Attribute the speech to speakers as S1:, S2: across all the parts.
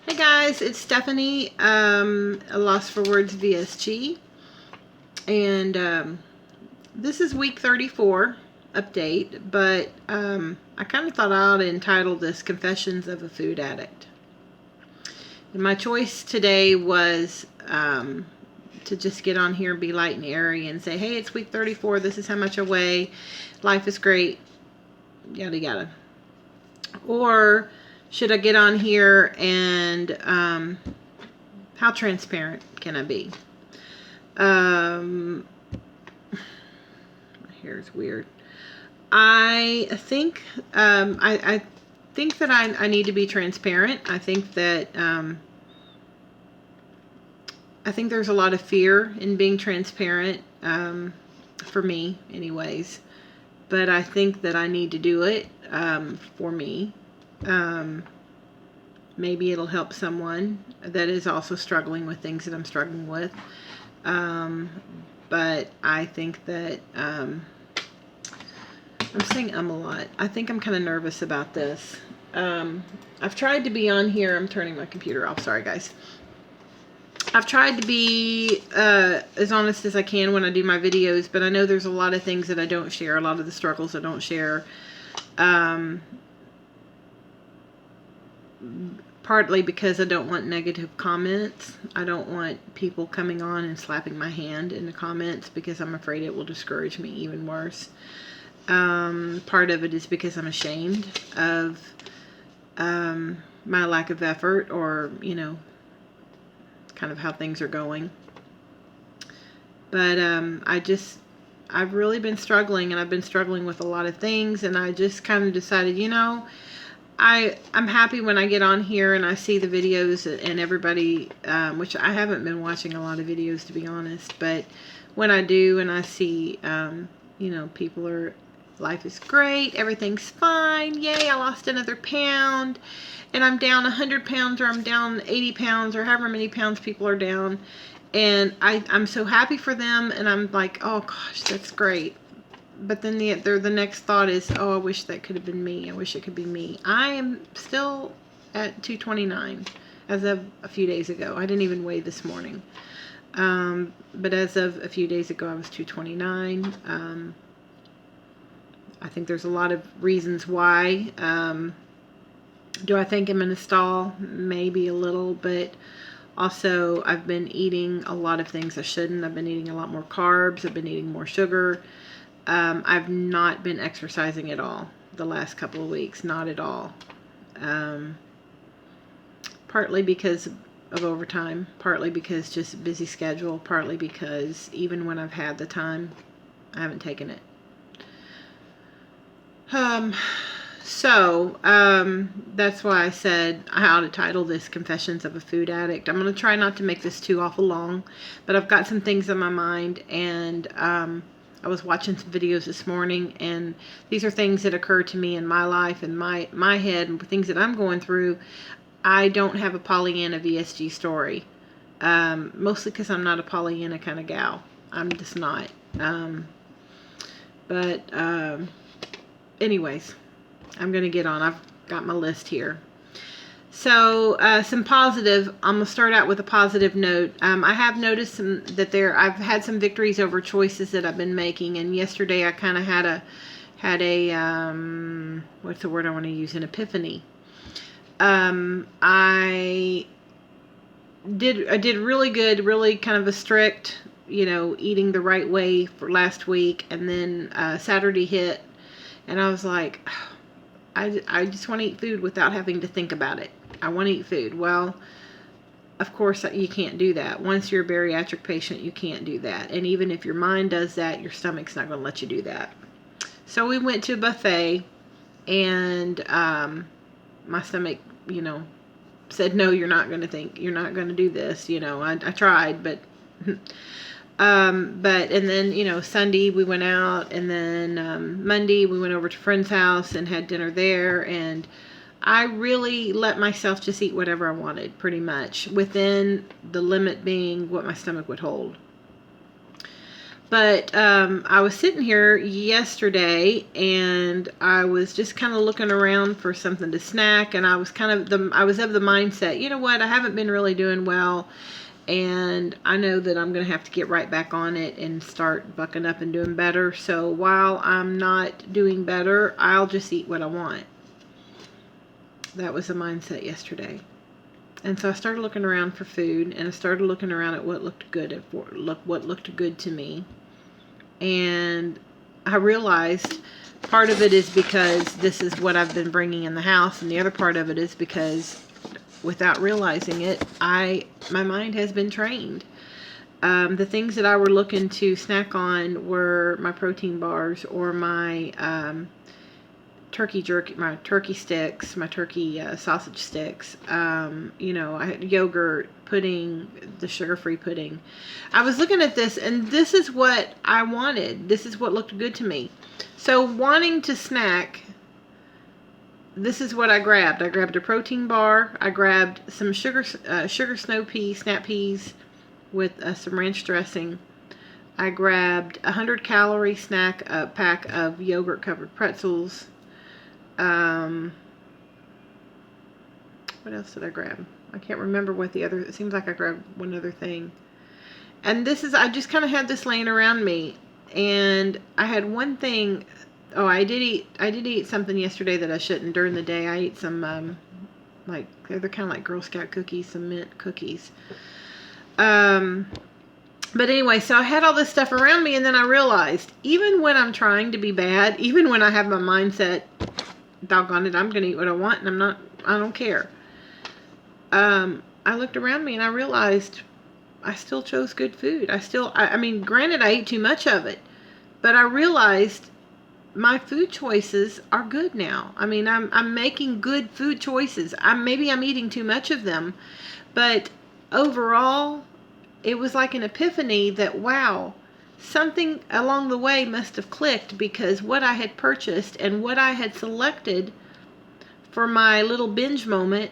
S1: Hey guys, it's Stephanie, a Lost for Words VSG, and this is week 34 update, but I kind of thought I ought to entitle this Confessions of a Food Addict. And my choice today was to just get on here and be light and airy and say, hey, it's week 34, this is how much I weigh, life is great, yada yada. Or should I get on here and how transparent can I be? My hair is weird. I think I think that I need to be transparent. I think that I think there's a lot of fear in being transparent, for me anyways. But I think that I need to do it for me. Maybe it'll help someone that is also struggling with things that I'm struggling with. But I think that I'm saying a lot. I think I'm kind of nervous about this. I've tried to be on here. I'm turning my computer off. Sorry, guys. I've tried to be as honest as I can when I do my videos, but I know there's a lot of things that I don't share, a lot of the struggles I don't share. Partly because I don't want negative comments. I don't want people coming on and slapping my hand in the comments because I'm afraid it will discourage me even worse. Part of it is because I'm ashamed of my lack of effort, or, you know, kind of how things are going. But I've really been struggling, and I've been struggling with a lot of things, and I just kind of decided, you know, I'm happy when I get on here and I see the videos and everybody, which I haven't been watching a lot of videos, to be honest, but when I do and I see, you know, people are, life is great, everything's fine, yay, I lost another pound, and I'm down 100 pounds, or I'm down 80 pounds, or however many pounds people are down, and I'm so happy for them, and I'm like, oh gosh, that's great. But then the next thought is, oh, I wish that could have been me. I wish it could be me. I am still at 229 as of a few days ago. I didn't even weigh this morning. But as of a few days ago, I was 229. I think there's a lot of reasons why. Do I think I'm in a stall? Maybe a little, but also I've been eating a lot of things I shouldn't. I've been eating a lot more carbs. I've been eating more sugar. I've not been exercising at all the last couple of weeks, not at all. Partly because of overtime, partly because just busy schedule, partly because even when I've had the time, I haven't taken it. That's why I said how to title this Confessions of a Food Addict. I'm going to try not to make this too awful long, but I've got some things in my mind, and I was watching some videos this morning, and these are things that occur to me in my life and my head, and things that I'm going through. I don't have a Pollyanna VSG story, mostly because I'm not a Pollyanna kind of gal. I'm just not. Anyways, I'm going to get on. I've got my list here. So, some positive, I'm going to start out with a positive note. I have noticed that I've had some victories over choices that I've been making, and yesterday I kind of had a what's the word I want to use, an epiphany. I did really good, really kind of a strict, you know, eating the right way for last week, and then Saturday hit, and I was like, I just want to eat food without having to think about it. I want to eat food. Well, of course, you can't do that. Once you're a bariatric patient, you can't do that. And even if your mind does that, your stomach's not going to let you do that. So we went to a buffet, and my stomach, you know, said, no, you're not going to do this. You know, I tried, but... and then, you know, Sunday we went out, and then Monday we went over to a friend's house and had dinner there, and I really let myself just eat whatever I wanted, pretty much, within the limit being what my stomach would hold. But I was sitting here yesterday and I was just kind of looking around for something to snack, and I was I was of the mindset, you know what, I haven't been really doing well, and I know that I'm going to have to get right back on it and start bucking up and doing better. So while I'm not doing better, I'll just eat what I want. That was the mindset yesterday. And so I started looking around for food, and I started looking around at what looked good what looked good to me. And I realized part of it is because this is what I've been bringing in the house, and the other part of it is because without realizing it, my mind has been trained. The things that I were looking to snack on were my protein bars or my turkey jerky, my turkey sticks, my turkey sausage sticks. You know, I had yogurt, pudding, the sugar-free pudding. I was looking at this, and this is what I wanted. This is what looked good to me. So wanting to snack, this is what I grabbed. I grabbed a protein bar. I grabbed some sugar snow peas, snap peas with some ranch dressing. I grabbed a 100-calorie snack pack of yogurt-covered pretzels. What else did I grab? I can't remember what the other, it seems like I grabbed one other thing. And this is, I just kind of had this laying around me. And I had one thing, oh, I did eat something yesterday that I shouldn't during the day. I ate some, like, they're kind of like Girl Scout cookies, some mint cookies. But anyway, so I had all this stuff around me, and then I realized, even when I'm trying to be bad, even when I have my mindset, doggone it, I'm going to eat what I want, and I don't care. I looked around me and I realized I still chose good food. I mean, granted, I ate too much of it, but I realized my food choices are good now. I mean, I'm making good food choices. Maybe I'm eating too much of them, but overall, it was like an epiphany that, wow, something along the way must have clicked, because what I had purchased and what I had selected for my little binge moment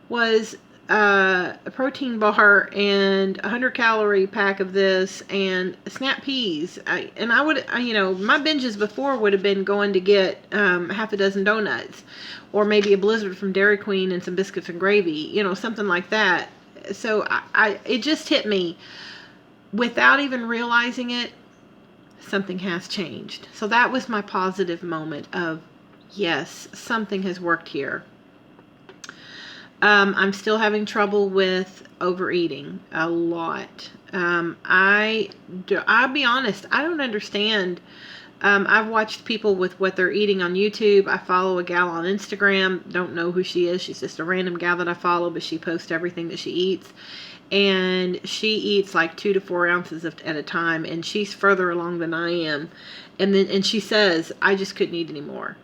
S1: was a protein bar and a 100-calorie pack of this and snap peas. You know, my binges before would have been going to get half a dozen donuts, or maybe a Blizzard from Dairy Queen and some biscuits and gravy, you know, something like that. So it just hit me without even realizing it. Something has changed. So that was my positive moment of, yes, something has worked here. I'm still having trouble with overeating a lot. I'll be honest, I don't understand. I've watched people with what they're eating on YouTube. I follow a gal on Instagram. Don't know who she is. She's just a random gal that I follow, but she posts everything that she eats. And she eats like 2 to 4 ounces at a time, and she's further along than I am. And she says, I just couldn't eat anymore.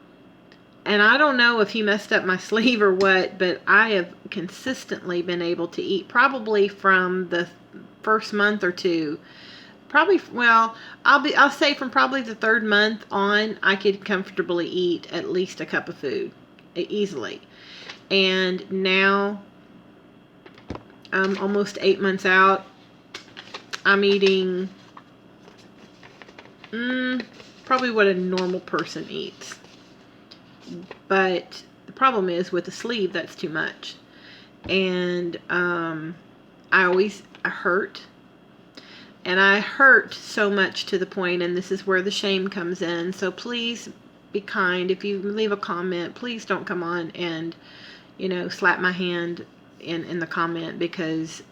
S1: And I don't know if he messed up my sleeve or what, but I have consistently been able to eat, probably from the first month or two. Probably, well, I'll say from probably the 3rd month on, I could comfortably eat at least a cup of food easily. And now, almost 8 months out, I'm eating probably what a normal person eats. But the problem is, with the sleeve, that's too much. And I hurt. And I hurt so much to the point, and this is where the shame comes in. So please be kind. If you leave a comment, please don't come on and, you know, slap my hand in the comment, because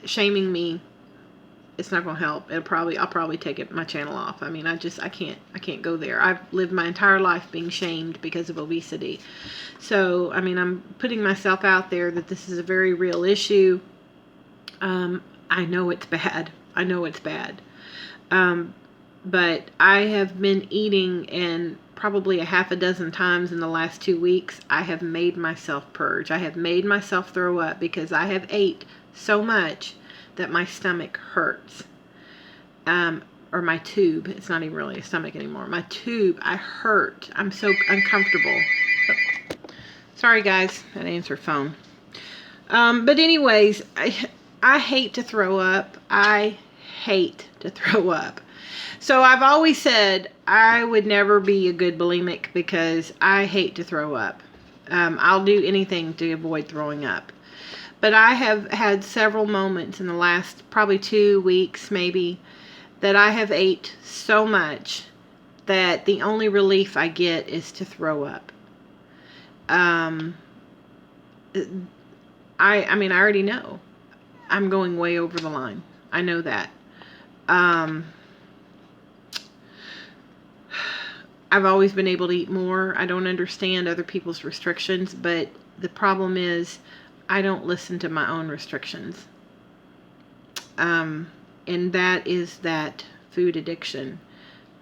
S1: shaming me, it's not going to help. I'll probably take my channel off. I mean, I can't go there. I've lived my entire life being shamed because of obesity. So, I mean, I'm putting myself out there that this is a very real issue. I know it's bad. I know it's bad. But I have been eating, and probably a half a dozen times in the last 2 weeks, I have made myself purge. I have made myself throw up because I have ate so much that my stomach hurts. Or my tube. It's not even really a stomach anymore. My tube, I hurt. I'm so uncomfortable. Sorry guys, that answered phone. But anyways, I hate to throw up. I hate to throw up. So I've always said I would never be a good bulimic because I hate to throw up. I'll do anything to avoid throwing up. But I have had several moments in the last probably 2 weeks maybe that I have ate so much that the only relief I get is to throw up. I mean, I already know I'm going way over the line. I know that. I've always been able to eat more. I don't understand other people's restrictions, but the problem is I don't listen to my own restrictions. And that is that food addiction.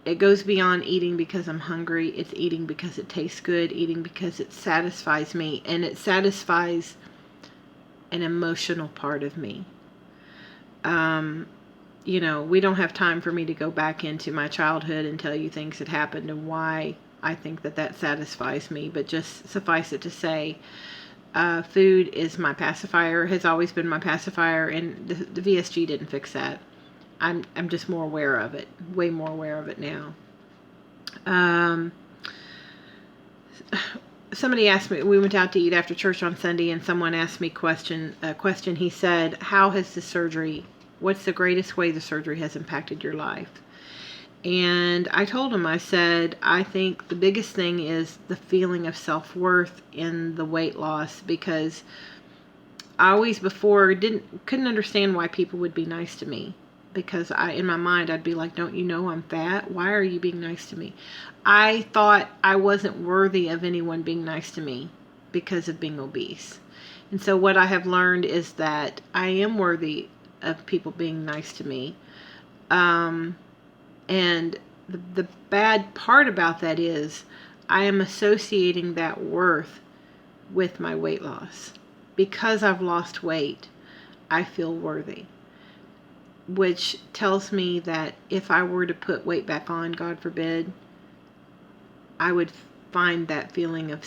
S1: It goes beyond eating because I'm hungry. It's eating because it tastes good, eating because it satisfies me, and it satisfies an emotional part of me. You know, we don't have time for me to go back into my childhood and tell you things that happened and why I think that that satisfies me, but just suffice it to say, food is my pacifier, has always been my pacifier, and the VSG didn't fix that. I'm just more aware of it, way more aware of it now. Somebody asked me, we went out to eat after church on Sunday, and someone asked me a question. He said, how has the surgery, what's the greatest way the surgery has impacted your life? And I told him, I said, I think the biggest thing is the feeling of self-worth in the weight loss, because I always before couldn't understand why people would be nice to me, because in my mind I'd be like, don't you know I'm fat? Why are you being nice to me? I thought I wasn't worthy of anyone being nice to me because of being obese. And so what I have learned is that I am worthy of people being nice to me. And the bad part about that is I am associating that worth with my weight loss. Because I've lost weight, I feel worthy. Which tells me that if I were to put weight back on, God forbid, I would find that feeling of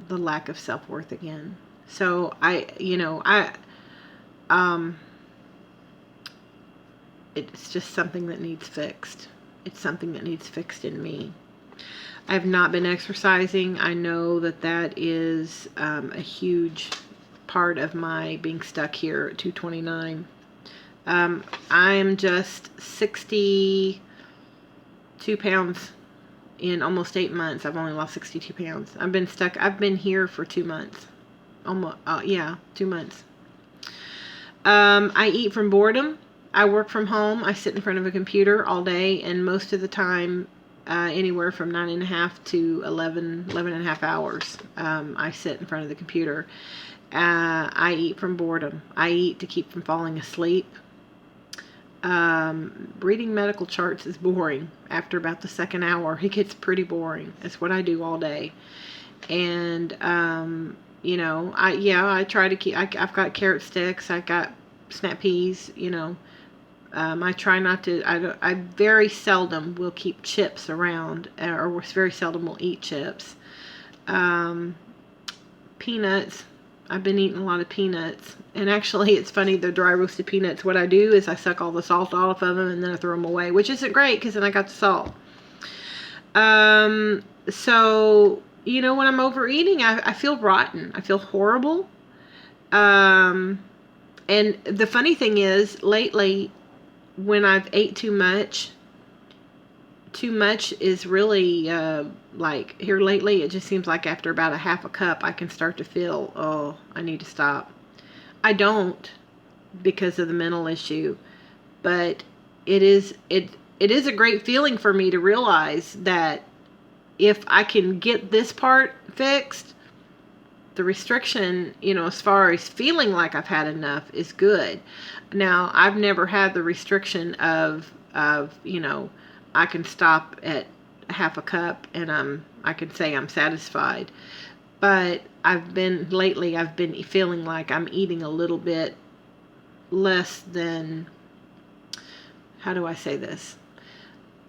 S1: the lack of self-worth again. So it's just something that needs fixed. It's something that needs fixed in me. I have not been exercising. I know that is a huge part of my being stuck here at 229. I'm just 62 pounds in almost 8 months. I've only lost 62 pounds. I've been stuck. I've been here for 2 months. Almost, 2 months. I eat from boredom. I work from home. I sit in front of a computer all day, and most of the time, anywhere from 9.5 to 11.5 hours, I sit in front of the computer. I eat from boredom. I eat to keep from falling asleep. Reading medical charts is boring. After about the second hour, it gets pretty boring. It's what I do all day. And, I try to keep, I've got carrot sticks. I got snap peas, I try not to, I very seldom will keep chips around, or very seldom will eat chips. Peanuts. I've been eating a lot of peanuts. And actually, it's funny, the dry roasted peanuts, what I do is I suck all the salt off of them and then I throw them away, which isn't great because then I got the salt. So, when I'm overeating, I feel rotten. I feel horrible. And the funny thing is, lately, when I've ate too much is really, here lately, it just seems like after about a half a cup, I can start to feel, oh, I need to stop. I don't, because of the mental issue, but it is a great feeling for me to realize that if I can get this part fixed, the restriction, as far as feeling like I've had enough is good. Now, I've never had the restriction of I can stop at half a cup and I can say I'm satisfied. But lately I've been feeling like I'm eating a little bit less than, how do I say this?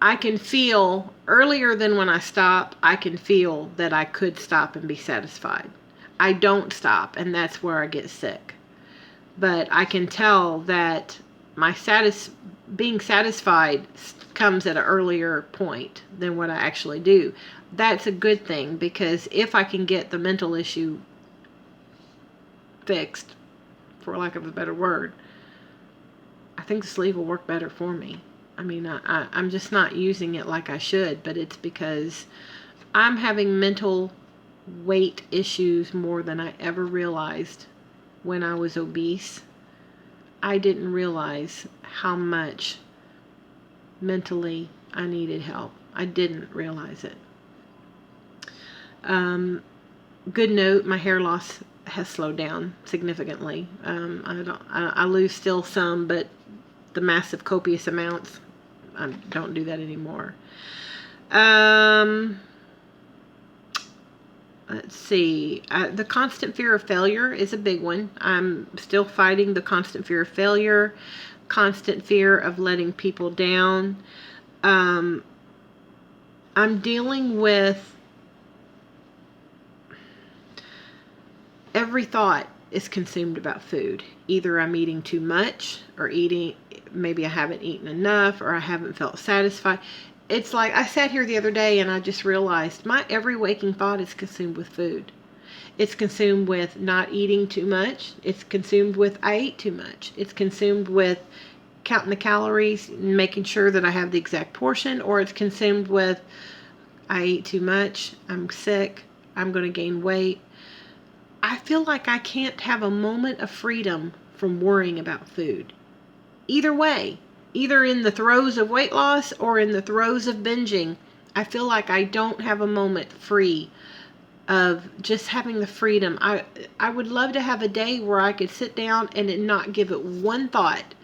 S1: I can feel, earlier than when I stop, I can feel that I could stop and be satisfied. I don't stop, and that's where I get sick. But I can tell that my being satisfied comes at an earlier point than what I actually do. That's a good thing, because if I can get the mental issue fixed, for lack of a better word, I think the sleeve will work better for me. I mean, I'm just not using it like I should, but it's because I'm having mental weight issues more than I ever realized when I was obese. I didn't realize how much mentally I needed help. I didn't realize it. Good note, my hair loss has slowed down significantly. I lose still some, but the massive copious amounts, I don't do that anymore. Let's see. The constant fear of failure is a big one. I'm still fighting the constant fear of failure, constant fear of letting people down. I'm dealing with every thought is consumed about food. Either I'm eating too much, or maybe I haven't eaten enough, or I haven't felt satisfied. It's like I sat here the other day and I just realized my every waking thought is consumed with food. It's consumed with not eating too much. It's consumed with I ate too much. It's consumed with counting the calories, making sure that I have the exact portion, or it's consumed with I ate too much, I'm sick, I'm going to gain weight. I feel like I can't have a moment of freedom from worrying about food. Either way, either in the throes of weight loss or in the throes of binging, I feel like I don't have a moment free of just having the freedom. I would love to have a day where I could sit down and not give it one thought,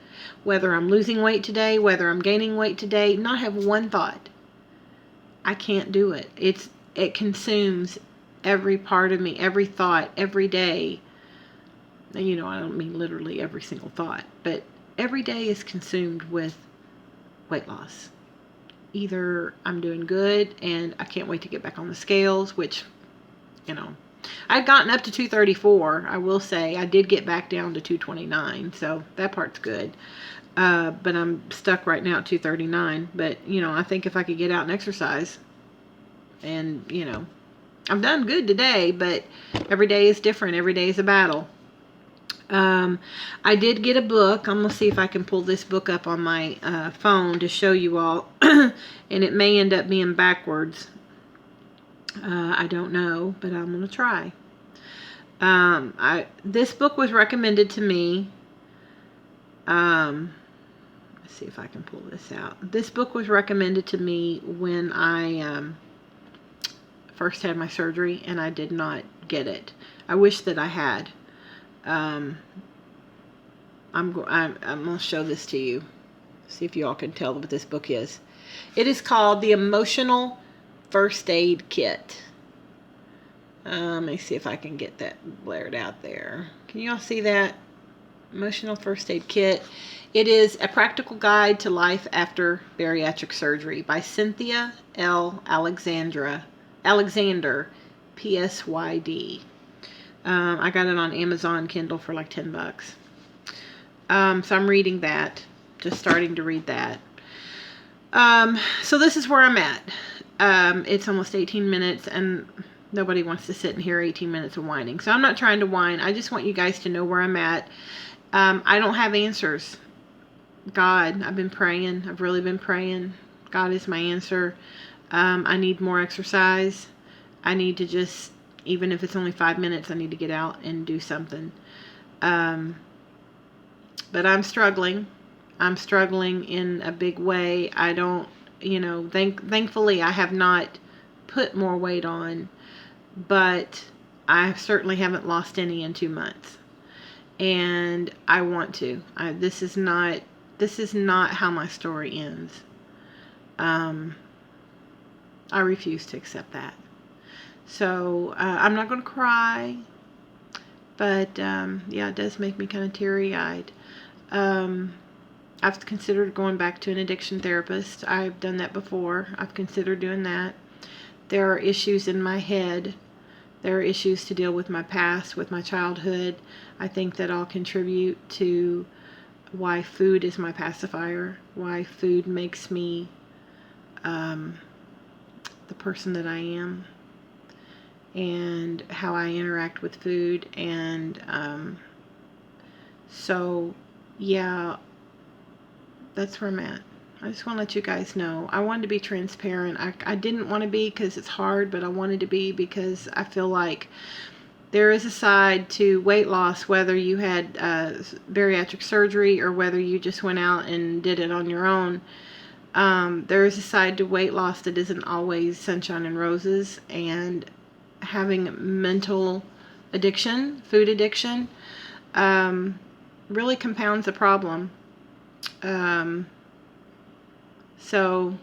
S1: whether I'm losing weight today, whether I'm gaining weight today, not have one thought. I can't do it. It consumes every part of me, every thought, every day. And I don't mean literally every single thought, but every day is consumed with weight loss. Either I'm doing good and I can't wait to get back on the scales, which, I'd gotten up to 234. I will say I did get back down to 229, so that part's good. But I'm stuck right now at 239. But, I think if I could get out and exercise, and, I've done good today, but every day is different. Every day is a battle. I did get a book. I'm going to see if I can pull this book up on my phone to show you all. And it may end up being backwards. I don't know, but I'm going to try. This book was recommended to me. Let's see if I can pull this out. This book was recommended to me when I first had my surgery, and I did not get it. I wish that I had. I'm going to show this to you. See if you all can tell what this book is. It is called The Emotional First Aid Kit. Let me see if I can get that blared out there. Can you all see that? Emotional First Aid Kit. It is a practical guide to life after bariatric surgery by Cynthia L. Alexander, PSYD. I got it on Amazon Kindle for like $10. So I'm reading that, just starting to read that. So this is where I'm at. It's almost 18 minutes and nobody wants to sit and hear 18 minutes of whining. So I'm not trying to whine. I just want you guys to know where I'm at. I don't have answers. God, I've been praying. I've really been praying. God is my answer. I need more exercise. I need to just, even if it's only 5 minutes, I need to get out and do something. But I'm struggling. I'm struggling in a big way. I don't, thankfully I have not put more weight on, but I certainly haven't lost any in 2 months. And I want to. This is not how my story ends. I refuse to accept that. So I'm not going to cry, but yeah, it does make me kind of teary-eyed. I've considered going back to an addiction therapist. I've done that before. I've considered doing that. There are issues in my head. There are issues to deal with my past, with my childhood. I think that all contribute to why food is my pacifier, why food makes me the person that I am, and how I interact with food. And so yeah, that's where I'm at. I just want to let you guys know. I wanted to be transparent. I didn't want to be because it's hard, but I wanted to be because I feel like there is a side to weight loss, whether you had bariatric surgery or whether you just went out and did it on your own. There is a side to weight loss that isn't always sunshine and roses, and having mental addiction, food addiction, really compounds the problem. So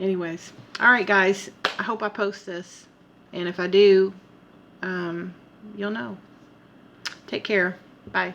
S1: anyways, all right guys, I hope I post this, and if I do, you'll know. Take care. Bye.